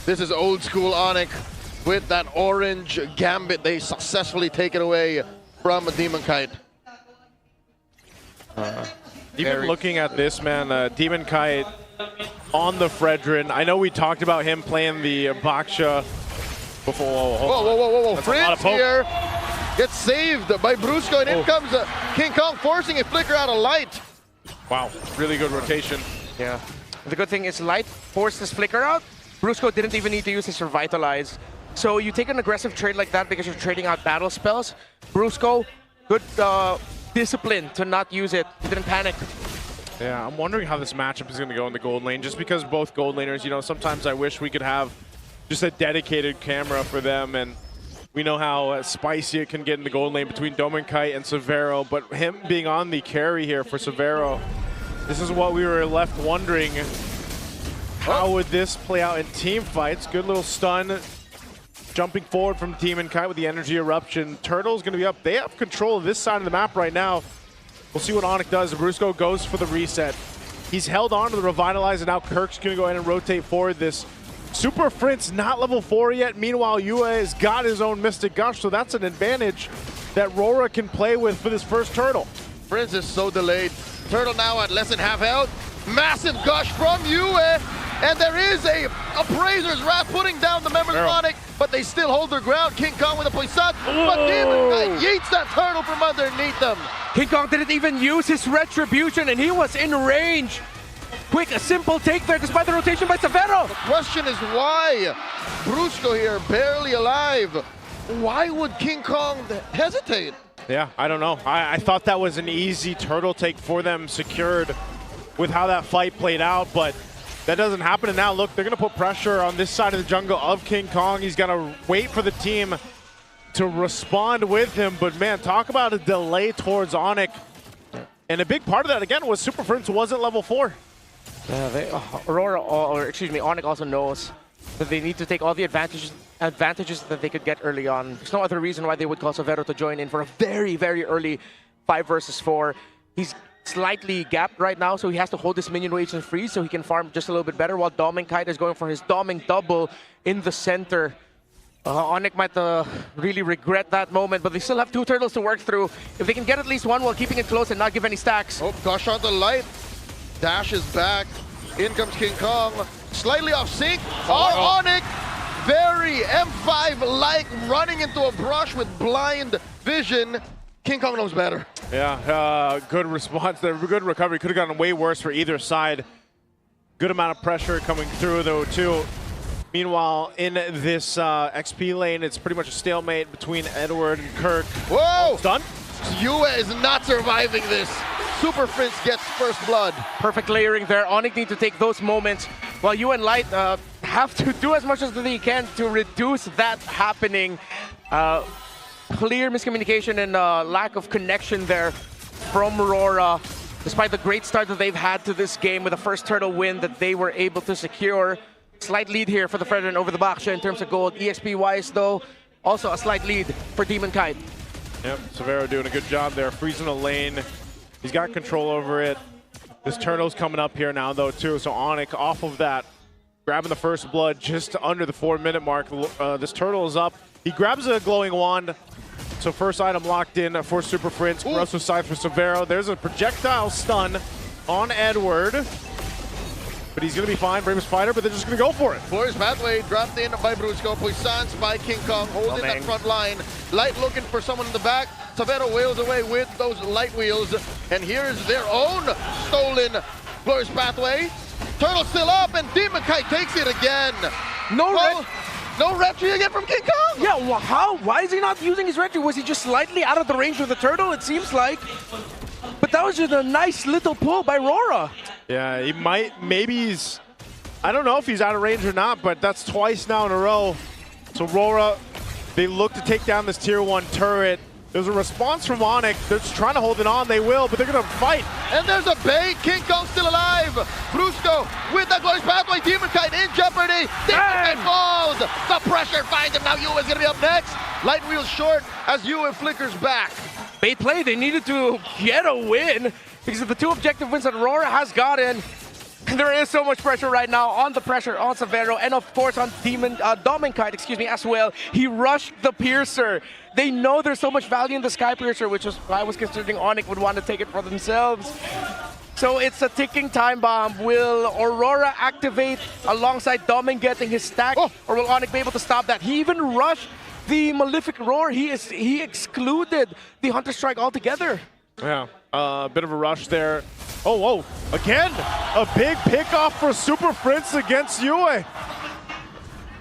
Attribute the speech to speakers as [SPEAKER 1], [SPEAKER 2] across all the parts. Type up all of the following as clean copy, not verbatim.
[SPEAKER 1] This is old school ONIC with that orange gambit. They successfully take it away from Demon Kite.
[SPEAKER 2] Even looking at this, man, Demon Kite on the Fredrin. I know we talked about him playing the Baksha before.
[SPEAKER 1] Whoa. Fringe here gets saved by Brusco, and in comes King Kong forcing a flicker out of Light.
[SPEAKER 2] Wow, really good rotation.
[SPEAKER 3] Yeah. The good thing is Light forced his flicker out. Brusco didn't even need to use his Revitalize. So you take an aggressive trade like that because you're trading out battle spells. Brusco, good discipline to not use it. He didn't panic.
[SPEAKER 2] Yeah, I'm wondering how this matchup is going to go in the gold lane, just because both gold laners, you know, sometimes I wish we could have just a dedicated camera for them, and we know how spicy it can get in the gold lane between Demon Kite and Severo, but him being on the carry here for Severo, this is what we were left wondering. How would this play out in team fights? Good little stun. Jumping forward from Demon Kite with the energy eruption. Turtle's going to be up. They have control of this side of the map right now. We'll see what ONIC does. Brusco goes for the reset. He's held on to the Revitalize, and now Kirk's going to go ahead and rotate forward this. Super Frintz not level 4 yet. Meanwhile, Yue has got his own Mystic Gush, so that's an advantage that RORA can play with for this first Turtle.
[SPEAKER 1] Frintz is so delayed. Turtle now at less than half health. Massive Gush from Yue. And there is a Appraiser's Wrath putting down the members of ONIC, but they still hold their ground. King Kong with a Poisson, but Demon Kite yeets that turtle from underneath them.
[SPEAKER 3] King Kong didn't even use his Retribution, and he was in range. Quick, a simple take there despite the rotation by Severo.
[SPEAKER 1] The question is why? Brusco here, barely alive. Why would King Kong hesitate?
[SPEAKER 2] Yeah, I don't know. I thought that was an easy turtle take for them, secured with how that fight played out, but that doesn't happen. And now look, they're going to put pressure on this side of the jungle of King Kong. He's got to wait for the team to respond with him. But man, talk about a delay towards ONIC. And a big part of that, again, was Super Frintz wasn't level 4.
[SPEAKER 3] Yeah, ONIC also knows that they need to take all the advantages that they could get early on. There's no other reason why they would call Severo to join in for a very, very early 5 versus 4. He's slightly gapped right now, so he has to hold his minion waves and freeze so he can farm just a little bit better, while Demon Kite is going for his doming double in the center. ONIC might really regret that moment, but they still have 2 turtles to work through. If they can get at least one while keeping it close and not give any stacks.
[SPEAKER 1] Oh, Gush on the Light. Dash is back. In comes King Kong. Slightly off sync. ONIC, very M5-like, running into a brush with blind vision. King Kong knows better.
[SPEAKER 2] Yeah, good response there. Good recovery. Could have gotten way worse for either side. Good amount of pressure coming through, though, too. Meanwhile, in this XP lane, it's pretty much a stalemate between Edward and Kirk.
[SPEAKER 1] Whoa!
[SPEAKER 2] Done.
[SPEAKER 1] Yue is not surviving this. Super Frintz gets first blood.
[SPEAKER 3] Perfect layering there. ONIC need to take those moments, while Yue and Light have to do as much as they can to reduce that happening. Clear miscommunication and lack of connection there from RORA, despite the great start that they've had to this game with the first turtle win that they were able to secure. Slight lead here for the Fredrin over the Baksha in terms of gold. EXP-wise, though, also a slight lead for Demon Kite.
[SPEAKER 2] Yep, Severo doing a good job there, freezing the lane. He's got control over it. This turtle's coming up here now, though, too, so ONIC off of that, grabbing the first blood just under the 4-minute mark. This turtle is up. He grabs a glowing wand. So first item locked in for Super Frintz. Corrosive Scythe for Severo. There's a projectile stun on Edward. But he's going to be fine, Bravest Fighter, but they're just going to go for it.
[SPEAKER 1] Glorious Pathway dropped in by Brusco. Poissons by King Kong, holding that front line. Light looking for someone in the back. Severo wails away with those light wheels. And here is their own stolen Glorious Pathway. Turtle still up, and Demon Kite takes it again. No retry again from King Kong?
[SPEAKER 3] Yeah, well, how? Why is he not using his retry? Was he just slightly out of the range of the turtle, it seems like? But that was just a nice little pull by RORA.
[SPEAKER 2] Yeah, he might, maybe he's, I don't know if he's out of range or not, but that's twice now in a row. So RORA, they look to take down this tier 1 turret. There's a response from ONIC. They're just trying to hold it on. They will, but they're going to fight.
[SPEAKER 1] And there's a bait. King Kong still alive. Brusco with that Glorious Pathway. Demon Kite in jeopardy. Demon Kite falls. The pressure finds him. Now Yue is going to be up next. Light wheels short as Yue flickers back.
[SPEAKER 3] Bait play. They needed to get a win because of the 2 objective wins that RORA has gotten. There is so much pressure right now on the pressure on Severo and of course on Dominkite, excuse me, as well. He rushed the Piercer. They know there's so much value in the Sky Piercer, which is why I was considering ONIC would want to take it for themselves. So it's a ticking time bomb. Will Aurora activate alongside Domin getting his stack, or will ONIC be able to stop that? He even rushed the Malefic Roar. He excluded the Hunter Strike altogether.
[SPEAKER 2] Yeah, a bit of a rush there. Oh, whoa, again, a big pickoff for Super Prince against Yue.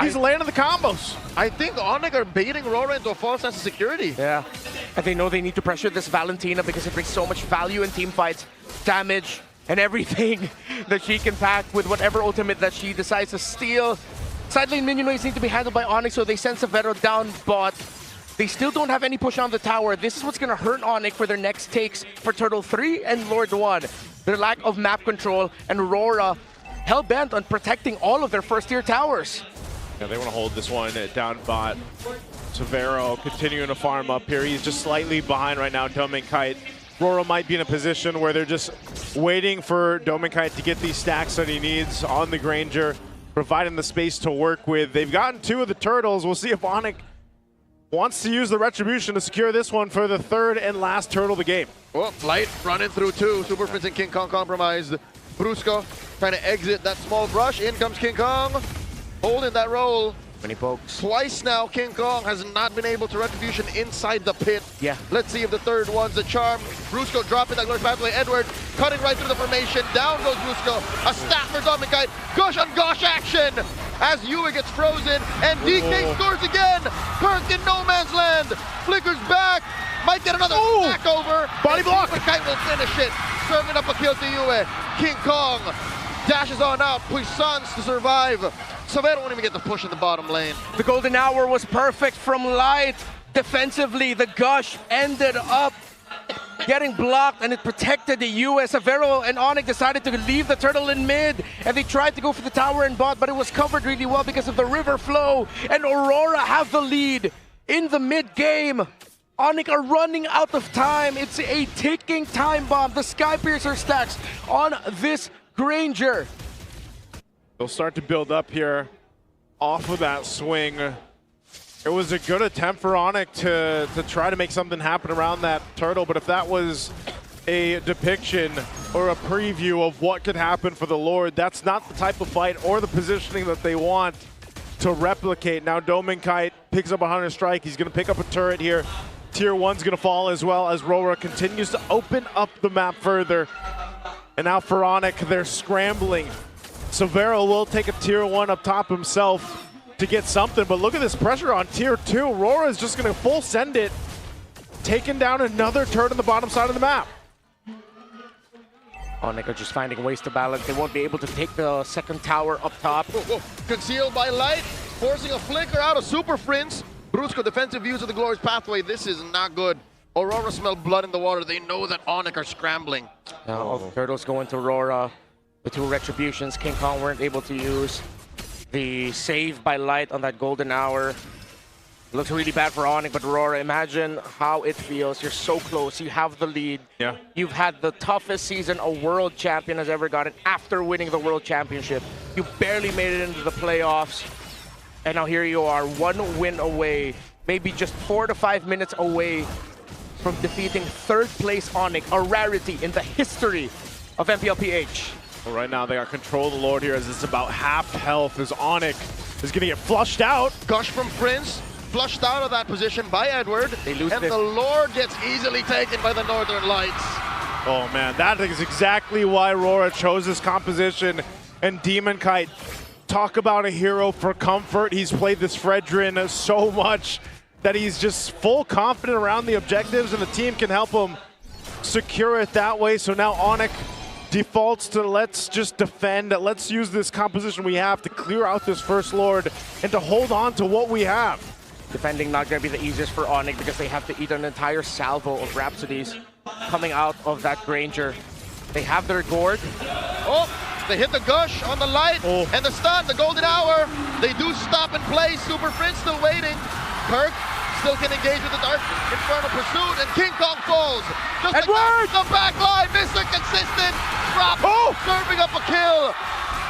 [SPEAKER 2] He's landing the combos.
[SPEAKER 1] I think ONIC are baiting RORA into a false sense of security.
[SPEAKER 3] Yeah, and they know they need to pressure this Valentina because it brings so much value in team fights, damage, and everything that she can pack with whatever ultimate that she decides to steal. Side lane minion waves need to be handled by ONIC, so they send Severo down bot. They still don't have any push on the tower. This is what's going to hurt ONIC for their next takes for Turtle 3 and Lord 1. Their lack of map control, and RORA hell-bent on protecting all of their first-tier towers.
[SPEAKER 2] Yeah, they want to hold this one down bot. Severo continuing to farm up here. He's just slightly behind right now, Dominkite. RORA might be in a position where they're just waiting for Dominkite to get these stacks that he needs on the Granger, providing the space to work with. They've gotten 2 of the turtles. We'll see if ONIC wants to use the Retribution to secure this one for the 3rd and last turtle of the game.
[SPEAKER 1] Well, Light running through 2. Super Prince and King Kong compromised. Brusco trying to exit that small brush. In comes King Kong, holding that roll.
[SPEAKER 3] Many pokes.
[SPEAKER 1] Twice now, King Kong has not been able to Retribution inside the pit.
[SPEAKER 3] Yeah.
[SPEAKER 1] Let's see if the 3rd one's the charm. Brusco dropping that glorious pathway. Edward cutting right through the formation. Down goes Brusco. A staff for Dominkite. Gush on Gosh action as Yue gets frozen and DK scores again. Kirk in no man's land. Flickers back. Might get another stack over.
[SPEAKER 2] Body block.
[SPEAKER 1] Kite will finish it. Serving up a kill to Yue. King Kong dashes on out. Puissance to survive. Severo won't even get the push in the bottom lane.
[SPEAKER 3] The golden hour was perfect from Light. Defensively, the Gush ended up getting blocked and it protected the US. Severo and ONIC decided to leave the turtle in mid and they tried to go for the tower and bot, but it was covered really well because of the river flow, and Aurora have the lead in the mid game. ONIC are running out of time. It's a ticking time bomb. The Sky Piercer stacks on this Granger.
[SPEAKER 2] They'll start to build up here off of that swing. It was a good attempt for ONIC to try to make something happen around that turtle, but if that was a depiction or a preview of what could happen for the Lord, that's not the type of fight or the positioning that they want to replicate. Now Dominkite picks up a Hunter Strike. He's going to pick up a turret here. Tier 1's going to fall as well as RORA continues to open up the map further. And now for ONIC, they're scrambling. Severo will take a Tier 1 up top himself to get something, but look at this pressure on Tier 2. RORA is just going to full send it, taking down another turret on the bottom side of the map.
[SPEAKER 3] ONIC are just finding ways to balance. They won't be able to take the 2nd tower up top.
[SPEAKER 1] Concealed by Light, forcing a flicker out of Super Prince. Brusco defensive views of the glorious pathway. This is not good. Aurora smell blood in the water. They know that ONIC are scrambling.
[SPEAKER 3] Now all the turtles going to RORA. The 2 Retributions. King Kong weren't able to use the save by Light on that golden hour. Looks really bad for ONIC, but RORA, imagine how it feels. You're so close. You have the lead.
[SPEAKER 2] Yeah.
[SPEAKER 3] You've had the toughest season a world champion has ever gotten after winning the world championship. You barely made it into the playoffs. And now here you are, 1 win away, maybe just 4 to 5 minutes away from defeating 3rd place ONIC, a rarity in the history of MPLPH.
[SPEAKER 2] Well, right now they got control of the Lord here as it's about half health as ONIC is going to get flushed out.
[SPEAKER 1] Gush from Prince, flushed out of that position by Edward.
[SPEAKER 3] They lose
[SPEAKER 1] and
[SPEAKER 3] this.
[SPEAKER 1] the Lord gets easily taken by the Northern Lights.
[SPEAKER 2] Oh man, that is exactly why RORA chose this composition. And Dominkite, talk about a hero for comfort. He's played this Fredrin so much that he's just full confident around the objectives and the team can help him secure it that way. So now ONIC defaults to let's just defend, let's use this composition we have to clear out this first Lord and to hold on to what we have.
[SPEAKER 3] Defending not going to be the easiest for ONIC because they have to eat an entire salvo of Rhapsodies coming out of that Granger. They have their gourd.
[SPEAKER 1] Oh, they hit the Gush on the Light and the stun, the golden hour. They do stop and play. Super Prince still waiting. Kirk still can engage with the Dark Infernal Pursuit, and King Kong falls. Just like
[SPEAKER 3] Edward!
[SPEAKER 1] the back line, Mr. Consistent, drop, serving up a kill.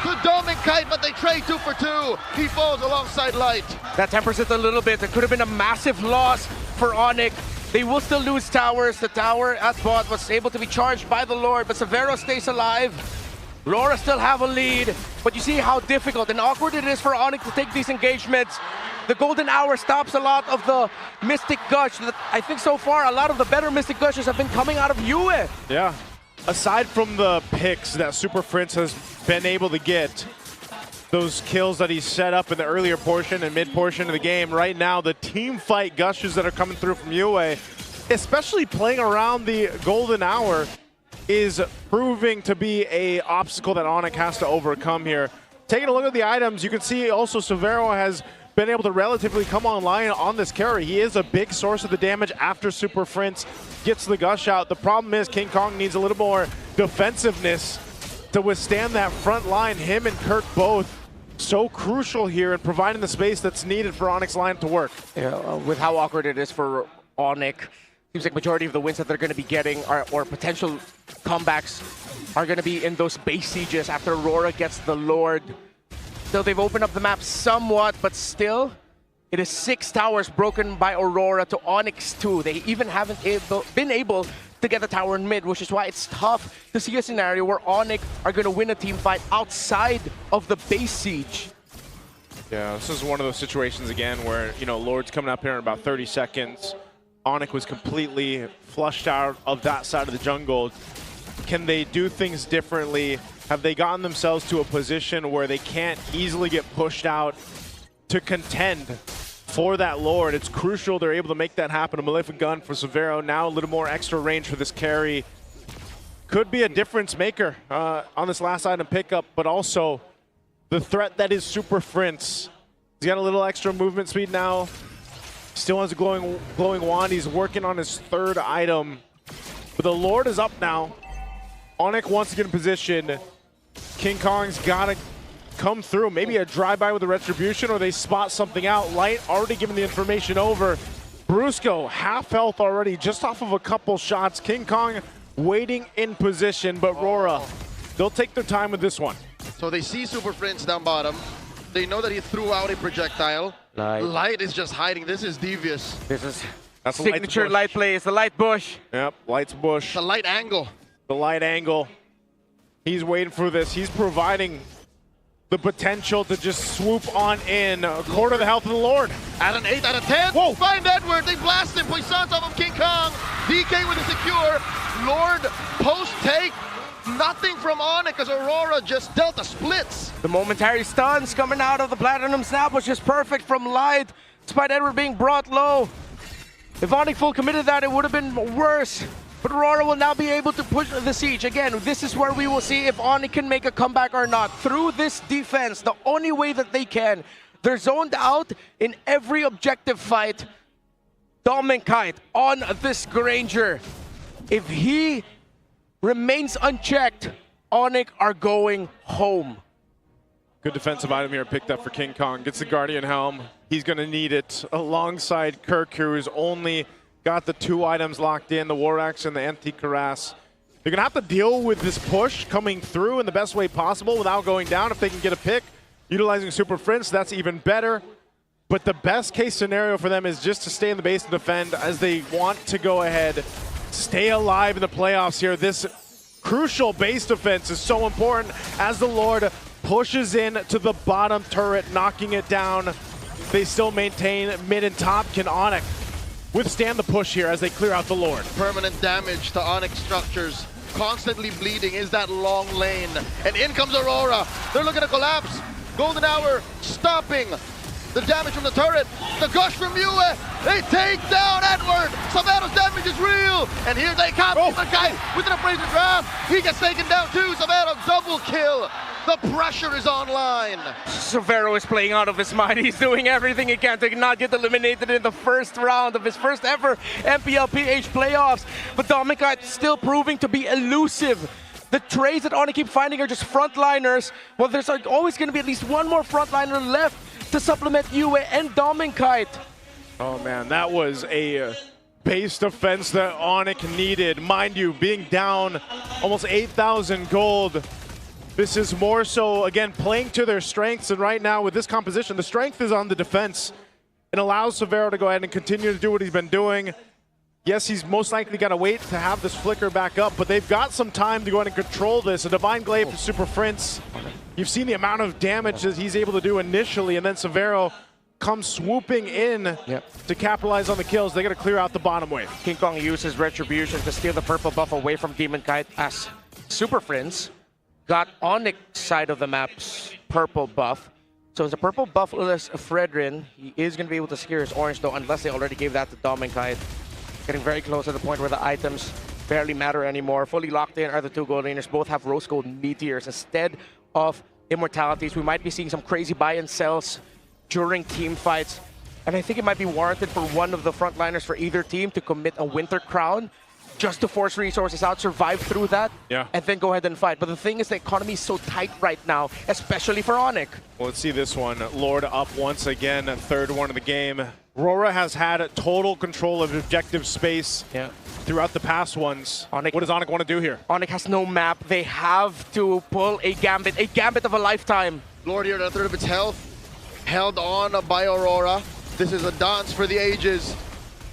[SPEAKER 1] To Kite, but they trade 2 for 2. He falls alongside Light.
[SPEAKER 3] That tempers it a little bit. It could have been a massive loss for ONIC. They will still lose towers. The tower at bot was able to be charged by the Lord, but Severo stays alive. RORA still have a lead, but you see how difficult and awkward it is for ONIC to take these engagements. The Golden Hour stops a lot of the Mystic Gush. I think so far, a lot of the better Mystic Gushes have been coming out of Yue.
[SPEAKER 2] Yeah. Aside from the picks that Super Prince has been able to get, those kills that he set up in the earlier portion and mid portion of the game, right now the team fight gushes that are coming through from Yue, especially playing around the Golden Hour, is proving to be a obstacle that ONIC has to overcome here. Taking a look at the items, you can see also Severo has been able to relatively come online on this carry. He is a big source of the damage after Super Prince gets the gush out. The problem is King Kong needs a little more defensiveness to withstand that front line. Him and Kirk both so crucial here in providing the space that's needed for ONIC's line to work.
[SPEAKER 3] Yeah, with how awkward it is for ONIC, seems like majority of the wins that they're going to be getting or potential comebacks are going to be in those base sieges after Aurora gets the Lord. Still, they've opened up the map somewhat, but still, it is 6 towers broken by Aurora to ONIC's 2. They even haven't been able to get the tower in mid, which is why it's tough to see a scenario where ONIC are going to win a team fight outside of the base siege.
[SPEAKER 2] Yeah, this is one of those situations again where, you know, Lord's coming up here in about 30 seconds. ONIC was completely flushed out of that side of the jungle. Can they do things differently? Have they gotten themselves to a position where they can't easily get pushed out to contend for that Lord? It's crucial they're able to make that happen. A Malefic Gun for Severo, now a little more extra range for this carry. Could be a difference maker on this last item pickup, but also the threat that is Super Prince. He's got a little extra movement speed now. Still has a glowing wand. He's working on his 3rd item. But the Lord is up now. ONIC wants to get in position. King Kong's gotta come through. Maybe a drive-by with a retribution, or they spot something out. Light already giving the information over. Brusco, half health already, just off of a couple shots. King Kong waiting in position, but RORA, they'll take their time with this one.
[SPEAKER 1] So they see Super Prince down bottom. They know that he threw out a projectile. Light is just hiding. This is devious.
[SPEAKER 3] This is
[SPEAKER 2] That's
[SPEAKER 3] signature Light play. It's the Light bush.
[SPEAKER 2] Yep, Light's bush.
[SPEAKER 1] The Light angle.
[SPEAKER 2] The Light angle. He's waiting for this. He's providing the potential to just swoop on in. A quarter of the health of the Lord.
[SPEAKER 1] At an 8 out of 10.
[SPEAKER 2] Whoa.
[SPEAKER 1] Find Edward. They blast him. Puissance off of King Kong. DK with a secure. Lord post take. Nothing from ONIC as Aurora just dealt the splits.
[SPEAKER 3] The momentary stuns coming out of the Platinum Snap was just perfect from Light, despite Edward being brought low. If ONIC full committed that, it would have been worse. But Aurora will now be able to push the siege. Again, this is where we will see if ONIC can make a comeback or not. Through this defense, the only way that they can. They're zoned out in every objective fight. Kite on this Granger. If he remains unchecked, ONIC are going home.
[SPEAKER 2] Good defensive item here picked up for King Kong. Gets the Guardian Helm. He's going to need it alongside Kirk, who's only got the 2 items locked in, the War Axe and the Anti-Cuirass. They're going to have to deal with this push coming through in the best way possible without going down. If they can get a pick, utilizing Super Prince, that's even better. But the best case scenario for them is just to stay in the base and defend as they want to go ahead, stay alive in the playoffs here. This crucial base defense is so important as the Lord pushes in to the bottom turret, knocking it down. They still maintain mid and top. Can ONIC withstand the push here as they clear out the Lord?
[SPEAKER 1] Permanent damage to ONIC structures. Constantly bleeding is that long lane. And in comes Aurora. They're looking to collapse. Golden Hour stopping the damage from the turret. The gush from Yue. They take down Edward. Savero's damage is real. And here they come. The guy with an abrasive draft. He gets taken down too. Severo double kill. The pressure is online.
[SPEAKER 3] Severo is playing out of his mind. He's doing everything he can to not get eliminated in the first round of his first ever MPL PH playoffs. But Kite still proving to be elusive. The trades that ONIC keep finding are just frontliners. Well, there's always going to be at least one more frontliner left to supplement Yue and Kite.
[SPEAKER 2] Oh man, that was a base defense that ONIC needed. Mind you, being down almost 8,000 gold. This is more so, again, playing to their strengths, and right now with this composition, the strength is on the defense. It allows Severo to go ahead and continue to do what he's been doing. Yes, he's most likely got to wait to have this flicker back up, but they've got some time to go ahead and control this. A Divine Glaive for Super Prince. You've seen the amount of damage that he's able to do initially, and then Severo comes swooping in to capitalize on the kills. They got to clear out the bottom wave.
[SPEAKER 3] King Kong uses Retribution to steal the purple buff away from Demon Kite as Super Prince got ONIC side of the map's purple buff. So as a purple buffless Fredrin, he is going to be able to secure his orange though, unless they already gave that to Demon Kite. Getting very close to the point where the items barely matter anymore. Fully locked in are the two gold laners. Both have rose gold meteors instead of immortalities. We might be seeing some crazy buy and sells during team fights. And I think it might be warranted for one of the frontliners for either team to commit a Winter Crown just to force resources out, survive through that, and then go ahead and fight. But the thing is, the economy is so tight right now, especially for ONIC.
[SPEAKER 2] Well, let's see this one. Lord up once again, a third one of the game. RORA has had total control of objective space throughout the past ones.
[SPEAKER 3] ONIC,
[SPEAKER 2] what does ONIC want to do here?
[SPEAKER 3] ONIC has no map. They have to pull a gambit of a lifetime.
[SPEAKER 1] Lord here at a third of its health, held on by Aurora. This is a dance for the ages.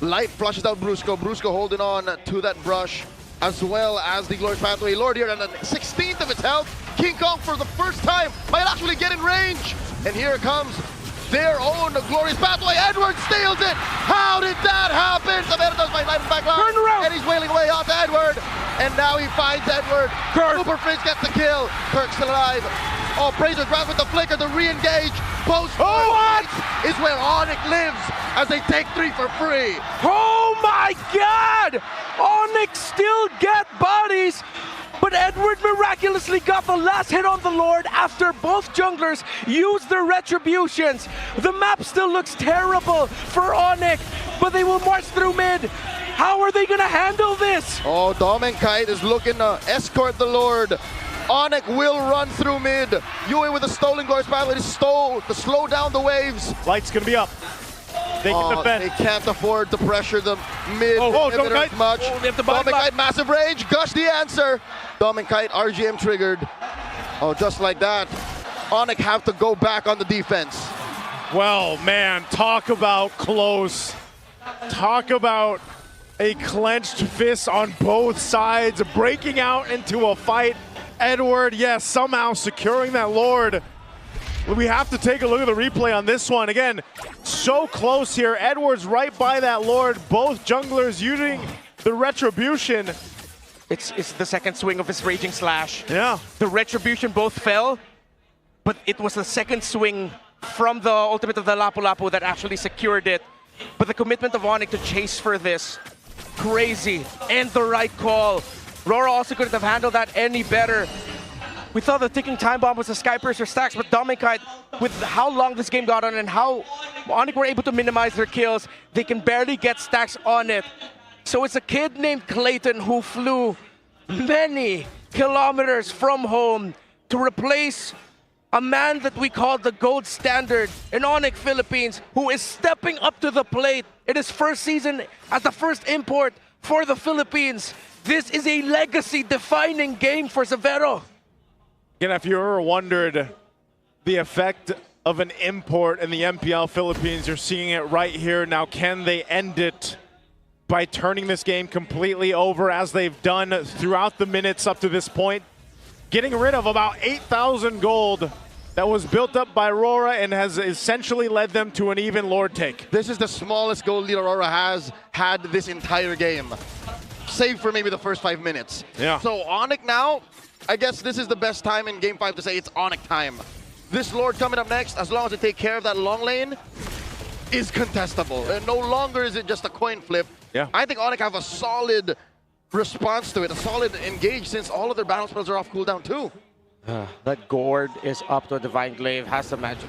[SPEAKER 1] Light flushes out Brusco. Brusco holding on to that brush, as well as the Glorious Pathway. Lord here at the 16th of its health. King Kong for the first time might actually get in range. And here comes their own Glorious Pathway. Edward steals it. How did that happen? Severo does my life back line.
[SPEAKER 3] Turn around.
[SPEAKER 1] And he's wailing away off to Edward. And now he finds Edward.
[SPEAKER 3] Kirk.
[SPEAKER 1] Super Prince gets the kill. Kirk still alive. Oh, Brazier grabs with the flicker to re-engage. Post is where ONIC lives as they take 3 for free.
[SPEAKER 3] Oh my God! ONIC still get bodies, but Edward miraculously got the last hit on the Lord after both junglers used their retributions. The map still looks terrible for ONIC, but they will march through mid. How are they gonna handle this?
[SPEAKER 1] Oh, Demon Kite is looking to escort the Lord. ONIC will run through mid. Yue with a stolen Glorious Pathway to slow down the waves.
[SPEAKER 2] Light's gonna be up. They can defend.
[SPEAKER 1] They can't afford to pressure the mid inhibitors much. Demon Kite, massive rage. Gush the answer. Demon Kite, RGM triggered. Oh, just like that. ONIC have to go back on the defense.
[SPEAKER 2] Well, man, talk about close. Talk about a clenched fist on both sides, breaking out into a fight. Edward, yes, somehow securing that Lord. We have to take a look at the replay on this one. Again, so close here. Edward's right by that Lord. Both junglers using the Retribution.
[SPEAKER 3] It's the second swing of his Raging Slash.
[SPEAKER 2] Yeah.
[SPEAKER 3] The Retribution both fell, but it was the second swing from the ultimate of the Lapu Lapu that actually secured it. But the commitment of ONIC to chase for this, crazy, and the right call. RORA also couldn't have handled that any better. We thought the ticking time bomb was a Skypiercer stacks, but Demon Kite, with how long this game got on and how ONIC were able to minimize their kills, they can barely get stacks on it. So it's a kid named Clayton who flew many kilometers from home to replace a man that we call the gold standard in ONIC Philippines, who is stepping up to the plate in his first season as the first import for the Philippines. This is a legacy-defining game for Severo.
[SPEAKER 2] Again, if you ever wondered the effect of an import in the MPL Philippines, you're seeing it right here. Now, can they end it by turning this game completely over as they've done throughout the minutes up to this point? Getting rid of about 8,000 gold that was built up by RORA and has essentially led them to an even Lord take.
[SPEAKER 1] This is the smallest gold lead RORA has had this entire game, save for maybe the first 5 minutes.
[SPEAKER 2] Yeah.
[SPEAKER 1] So ONIC now, I guess this is the best time in Game 5 to say it's ONIC time. This Lord coming up next, as long as they take care of that long lane, is contestable. And no longer is it just a coin flip.
[SPEAKER 2] Yeah.
[SPEAKER 1] I think ONIC have a solid response to it, a solid engage, since all of their battle spells are off cooldown too.
[SPEAKER 3] That Gourd is up to a Divine Glaive, has the magic.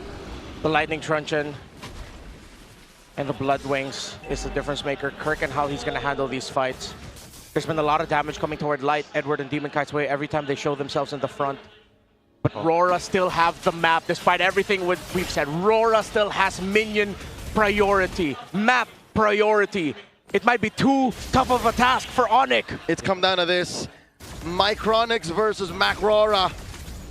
[SPEAKER 3] The Lightning Truncheon and the Blood Wings is the difference maker. Kirk and how he's going to handle these fights. There's been a lot of damage coming toward Light, Edward, and Demon Kite's way every time they show themselves in the front. But RORA still have the map, despite everything we've said. RORA still has minion priority. Map priority. It might be too tough of a task for ONIC.
[SPEAKER 1] It's come down to this. Micronix versus MacRora.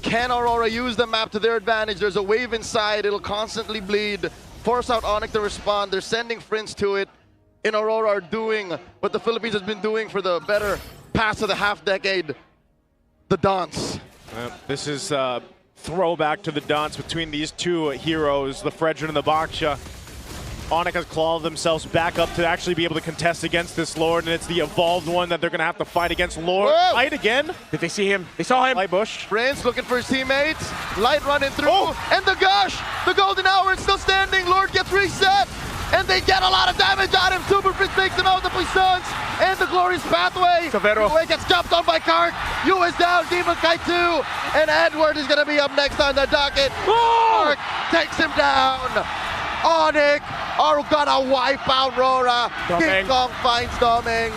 [SPEAKER 1] Can Aurora use the map to their advantage? There's a wave inside. It'll constantly bleed. Force out ONIC to respond. They're sending Prince to it. And Aurora are doing what the Philippines has been doing for the better past of the half decade. The dance.
[SPEAKER 2] This is throwback to the dance between these two heroes, the Fredrin and the Baksha. ONIC has clawed themselves back up to actually be able to contest against this Lord, and it's the evolved one that they're going to have to fight against. Lord,
[SPEAKER 1] Whoa.
[SPEAKER 2] Light again.
[SPEAKER 3] Did they see him? They saw him.
[SPEAKER 2] Light Bush.
[SPEAKER 1] Prince looking for his teammates. Light running through. And the gush! The golden hour is still standing. Lord gets reset. And they get a lot of damage on him. Super Prince takes him out. The Puissance and the glorious pathway.
[SPEAKER 3] Severo.
[SPEAKER 1] Uwe gets jumped on by Kark. Yu is down. Demon Kite 2. And Edward is going to be up next on the docket. Kark takes him down. ONIC are gonna wipe out Rora.
[SPEAKER 3] Doming.
[SPEAKER 1] King Kong finds Doming.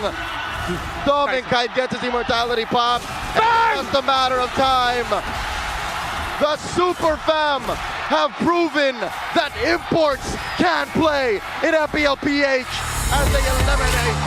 [SPEAKER 1] Doming Kite gets his immortality pop.
[SPEAKER 3] Bang!
[SPEAKER 1] It's just a matter of time. The Super Fam have proven that imports can play in MPL PH as they eliminate